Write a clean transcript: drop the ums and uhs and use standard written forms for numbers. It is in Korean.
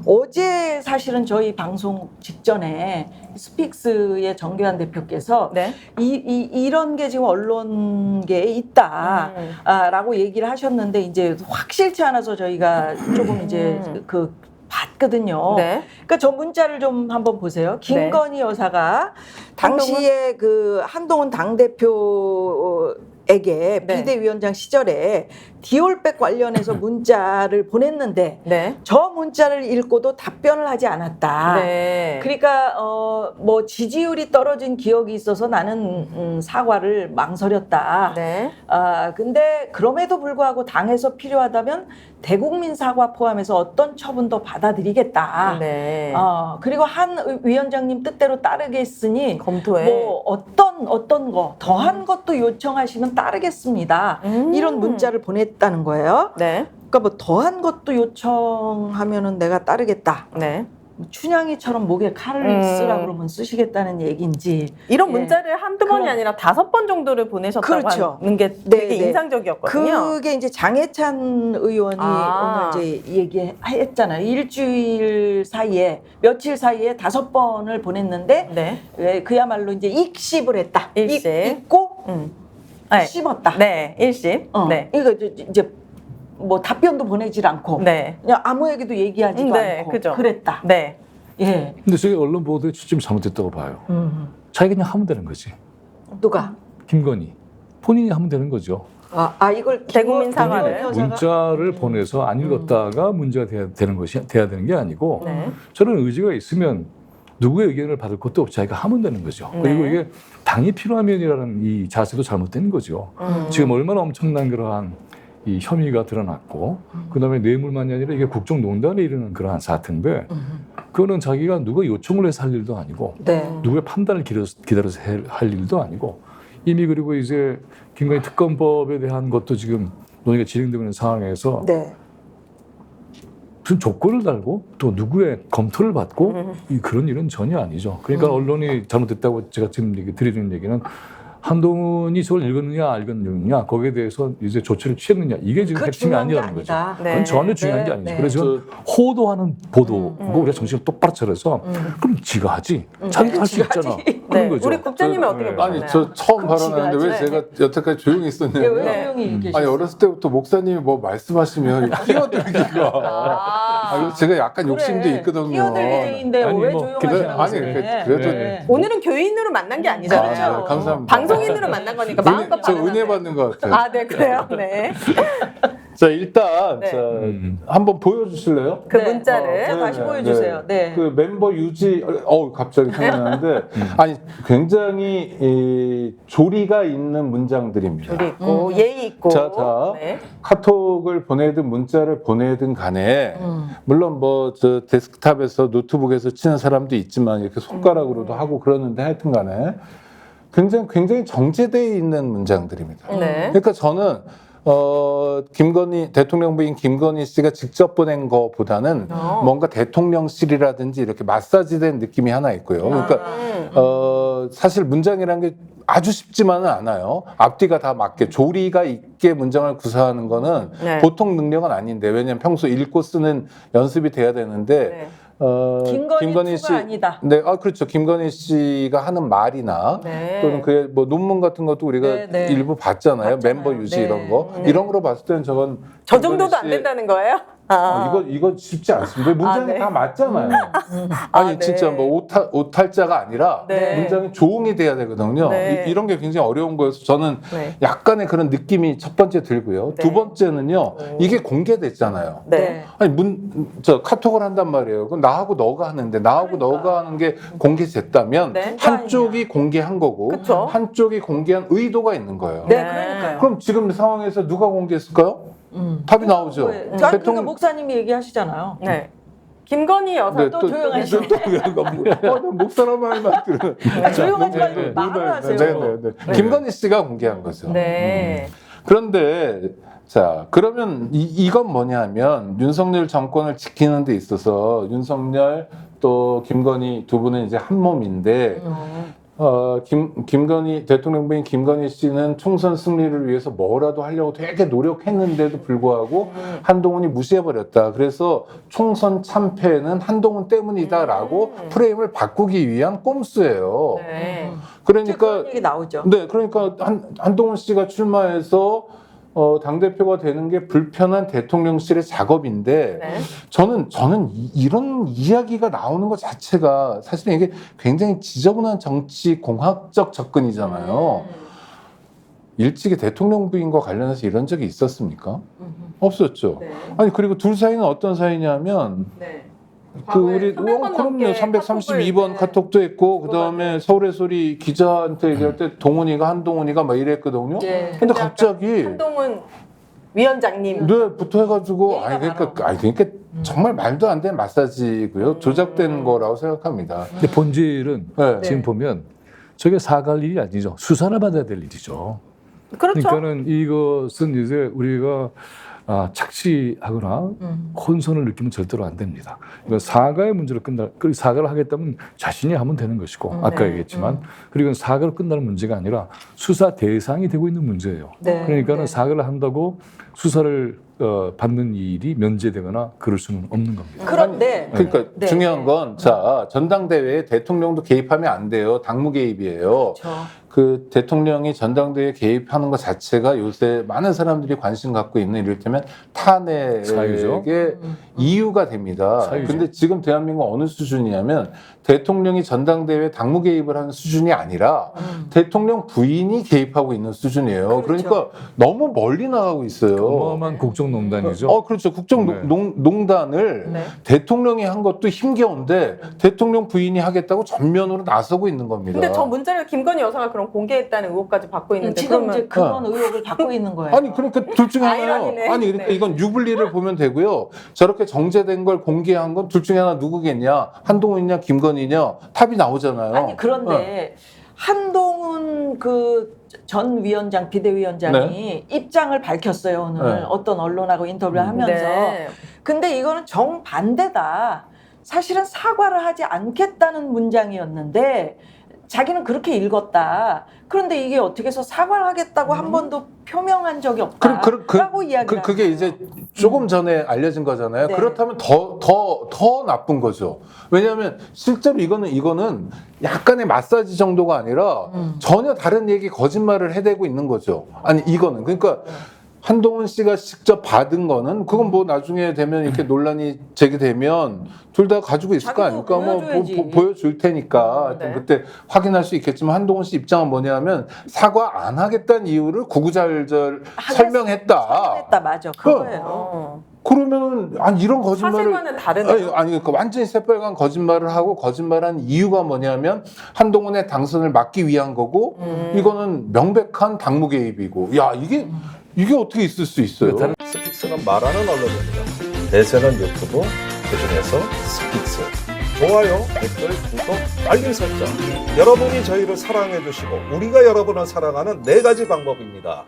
어제 사실은 저희 방송 직전에 스픽스의 정교한 대표께서 네. 이런 게 지금 언론계에 있다라고 얘기를 하셨는데 이제 확실치 않아서 저희가 조금 이제 봤거든요. 네. 그러니까 저 문자를 좀 한번 보세요. 김건희 여사가 당시에 그 한동훈 당대표에게 네. 비대위원장 시절에 디올백 관련해서 문자를 보냈는데 네. 저 문자를 읽고도 답변을 하지 않았다. 네. 그러니까 뭐 지지율이 떨어진 기억이 있어서 나는 사과를 망설였다. 네. 근데 그럼에도 불구하고 당에서 필요하다면 대국민 사과 포함해서 어떤 처분도 받아들이겠다. 네. 그리고 한 위원장님 뜻대로 따르겠으니 검토해. 뭐 어떤 거 더한 것도 요청하시면 따르겠습니다. 이런 문자를 보냈다는 거예요. 네. 그러니까 뭐 더한 것도 요청하면은 내가 따르겠다. 네. 춘향이처럼 목에 칼을 쓰라 그러면 쓰시겠다는 얘기인지. 이런 예. 문자를 한두 번이 아니라 5번 정도를 보내셨다고 그렇죠. 하는 게 네, 되게 네. 인상적이었거든요. 그게 이제 장해찬 의원이 오늘 이제 얘기했잖아요. 일주일 사이에 며칠 사이에 5번을 보냈는데 네. 그야말로 이제 익십을 했다. 일십. 읽고 네. 씹었다. 네. 일십. 네. 이거 이제 뭐 답변도 보내질 않고 네. 그냥 아무에게도 얘기하지도 네, 않고 그죠. 그랬다. 네. 예. 근데 저게 언론 보도에 초점이 잘못됐다고 봐요. 자기가 그냥 하면 되는 거지. 누가? 김건희. 본인이 하면 되는 거죠. 이걸 대국민 사과를. 문자를 보내서 안 읽었다가 문제가 돼야 되는 게 아니고 네. 저는 의지가 있으면 누구의 의견을 받을 것도 없이 자기가 하면 되는 거죠. 그리고 이게 당이 필요하면이라는 이 자세도 잘못된 거죠. 지금 얼마나 엄청난 그러한 이 혐의가 드러났고 그다음에 뇌물만이 아니라 이게 국정농단에 이르는 그러한 사태인데 그거는 자기가 누가 요청을 해서 할 일도 아니고 누구의 판단을 기다려서 할 일도 아니고 이미 그리고 이제 김건희 특검법에 대한 것도 지금 논의가 진행되고 있는 상황에서 무슨 조건을 달고 또 누구의 검토를 받고 그런 일은 전혀 아니죠. 그러니까 언론이 잘못됐다고 제가 지금 드리는 얘기는 한동훈이 저걸 읽었느냐 안 읽었느냐 거기에 대해서 이제 조치를 취했느냐 이게 지금 핵심이 아니라는 거죠. 그건 전혀 중요한 게 아니죠. 그래서 호도하는 보도 우리가 정신을 똑바로 차려서 그럼 지가 하지. 자기가 할 수 있잖아. 그런 거죠. 우리 국장님은 어떻게 보시나요? 아니 저 처음 발언하는데 왜 제가 여태까지 조용히 있었냐면 왜 조용히 얘기하셨어요? 아니 어렸을 때부터 목사님이 뭐 말씀하시면 끼어들기가 제가 약간 욕심도 있거든요. 끼어들기인데 아니, 왜 뭐, 조용하시는 아니 거예요? 그래도 오늘은 교인으로 만난 게 아니잖아요. 네, 감사합니다. 방송인으로 만난 거니까 마음껏 저 받아가세요. 은혜 받는 것 같아요. 아, 네, 그래요. 네. 자 일단 네. 자, 한번 보여주실래요? 그 문자를 다시 보여주세요. 네. 그 멤버 유지, 갑자기 생각나는데, 아니, 굉장히 조리가 있는 문장들입니다. 조리 있고 예의 있고. 자, 네. 카톡을 보내든 문자를 보내든 간에, 물론 뭐, 저 데스크탑에서 노트북에서 치는 사람도 있지만, 이렇게 손가락으로도 하고 그러는데 하여튼 간에, 굉장히 정제되어 있는 문장들입니다. 네. 그러니까 저는, 대통령 부인 김건희 씨가 직접 보낸 것보다는 뭔가 대통령실이라든지 이렇게 마사지된 느낌이 하나 있고요. 그러니까, 사실 문장이라는 게 아주 쉽지만은 않아요. 앞뒤가 다 맞게 조리가 있게 문장을 구사하는 거는 보통 능력은 아닌데, 왜냐면 평소 읽고 쓰는 연습이 돼야 되는데, 김건희 씨가 아니다. 네, 그렇죠. 김건희 씨가 하는 말이나 또는 그의 뭐 논문 같은 것도 우리가 일부 봤잖아요. 멤버 유지 이런 거. 이런 거로 봤을 때는 저건 저 정도도 안 된다는 거예요? 이거 쉽지 않습니다. 문장이 다 맞잖아요. 아니 진짜 뭐 오탈자가 아니라 문장이 조응이 돼야 되거든요. 이런 게 굉장히 어려운 거여서 저는 약간의 그런 느낌이 첫 번째 들고요. 두 번째는요. 이게 공개됐잖아요. 아니 저 카톡을 한단 말이에요. 그럼 나하고 너가 하는데 나하고 너가 하는 게 공개됐다면 한쪽이 공개한 거고 한쪽이 공개한 의도가 있는 거예요. 그러니까요. 그럼 지금 상황에서 누가 공개했을까요? 답이 나오죠. 그러니까 목사님이 얘기하시잖아요. 네. 김건희 여사 또 조용하시네. 목사람 말만 들으면 조용하지 말고 말을 하세요. 김건희 씨가 공개한 거죠. 네. 그런데 자 그러면 이건 뭐냐 하면 윤석열 정권을 지키는 데 있어서 윤석열 또 김건희 두 분은 이제 한 몸인데 김건희 대통령 부인 김건희 씨는 총선 승리를 위해서 뭐라도 하려고 되게 노력했는데도 불구하고 한동훈이 무시해버렸다. 그래서 총선 참패는 한동훈 때문이다라고 프레임을 바꾸기 위한 꼼수예요. 네. 그러니까 그런 얘기 나오죠. 네, 그러니까 한동훈 씨가 출마해서 당대표가 되는 게 불편한 대통령실의 작업인데 네. 저는 이런 이야기가 나오는 것 자체가 사실은 이게 굉장히 지저분한 정치 공학적 접근이잖아요. 일찍이 대통령 부인과 관련해서 이런 적이 있었습니까? 없었죠. 네. 아니 그리고 둘 사이는 어떤 사이냐면 네. 그 우리 300번 그럼요 넘게 332번 카톡도 했고 그 다음에 서울의 소리 기자한테 얘기할 때 동훈이가 한동훈이가 막 이랬거든요. 예. 근데 갑자기 한동훈 위원장님. 네 붙어해가지고 얘기가 그러니까 정말 말도 안 되는 마사지고요 조작된 거라고 생각합니다. 근데 본질은 네. 지금 보면 저게 사과할 일이 아니죠. 수사를 받아야 될 일이죠. 그렇죠. 그러니까는 이것은 이제 우리가 착시하거나 혼선을 느끼면 절대로 안 됩니다. 이건 사과의 문제로 그리고 사과를 하겠다면 자신이 하면 되는 것이고 아까 네. 얘기했지만 그리고 사과로 끝나는 문제가 아니라 수사 대상이 되고 있는 문제예요. 네. 그러니까는 네. 사과를 한다고 수사를 받는 일이 면제되거나 그럴 수는 없는 겁니다. 그런데 그러니까 네. 중요한 건 자 전당대회에 대통령도 개입하면 안 돼요. 당무 개입이에요. 그렇죠. 그 대통령이 전당대회에 개입하는 것 자체가 요새 많은 사람들이 관심 갖고 있는 이를테면 사유죠. 탄핵의 이유가 됩니다. 사유죠. 근데 지금 대한민국 어느 수준이냐면 대통령이 전당대회에 당무 개입을 하는 수준이 아니라 대통령 부인이 개입하고 있는 수준이에요. 그렇죠. 그러니까 너무 멀리 나가고 있어요. 어마어마한 국정농단이죠. 그렇죠. 국정농단을 네. 대통령이 한 것도 힘겨운데 대통령 부인이 하겠다고 전면으로 나서고 있는 겁니다. 근데 저 문자를 김건희 여사가 그럼 공개했다는 의혹까지 받고 있는데 지금 그러면 이제 그런 의혹을 받고 있는 거예요. 아니 그러니까 둘 중에 하나요. 아이러니네. 아니 그러니까 네. 이건 유불리를 보면 되고요. 저렇게 정제된 걸 공개한 건 둘 중에 하나 누구겠냐? 한동훈이냐 김건희냐? 답이 나오잖아요. 아니 그런데 한동훈 그 전 위원장 비대위원장이 입장을 밝혔어요 오늘 네. 어떤 언론하고 인터뷰를 하면서. 네. 근데 이거는 정반대다. 사실은 사과를 하지 않겠다는 문장이었는데 자기는 그렇게 읽었다. 그런데 이게 어떻게 해서 사과를 하겠다고 한 번도 표명한 적이 없다라고 이야기를 그게 이제 조금 전에 알려진 거잖아요. 네. 그렇다면 더 나쁜 거죠. 왜냐하면 실제로 이거는 약간의 마사지 정도가 아니라 전혀 다른 얘기 거짓말을 해대고 있는 거죠. 아니 이거는 그러니까 한동훈 씨가 직접 받은 거는 그건 뭐 나중에 되면 이렇게 논란이 제기되면 둘 다 가지고 있을 거 자기도 아닙니까? 보여줘야지. 보여줄 테니까 하여튼 네. 그때 확인할 수 있겠지만 한동훈 씨 입장은 뭐냐면 사과 안 하겠다는 이유를 구구절절 설명했다. 맞아 그거예요. 그러면 아니 이런 거짓말을 사실과는 다르네요. 아니 그러니까 완전히 새빨간 거짓말을 하고 거짓말한 이유가 뭐냐면 한동훈의 당선을 막기 위한 거고 이거는 명백한 당무 개입이고 야 이게 어떻게 있을 수 있어요? 스픽스는 말하는 언론입니다. 대세는 유튜브, 그중에서 스픽스. 좋아요, 댓글, 구독, 알림 설정. 여러분이 저희를 사랑해 주시고 우리가 여러분을 사랑하는 4가지 방법입니다.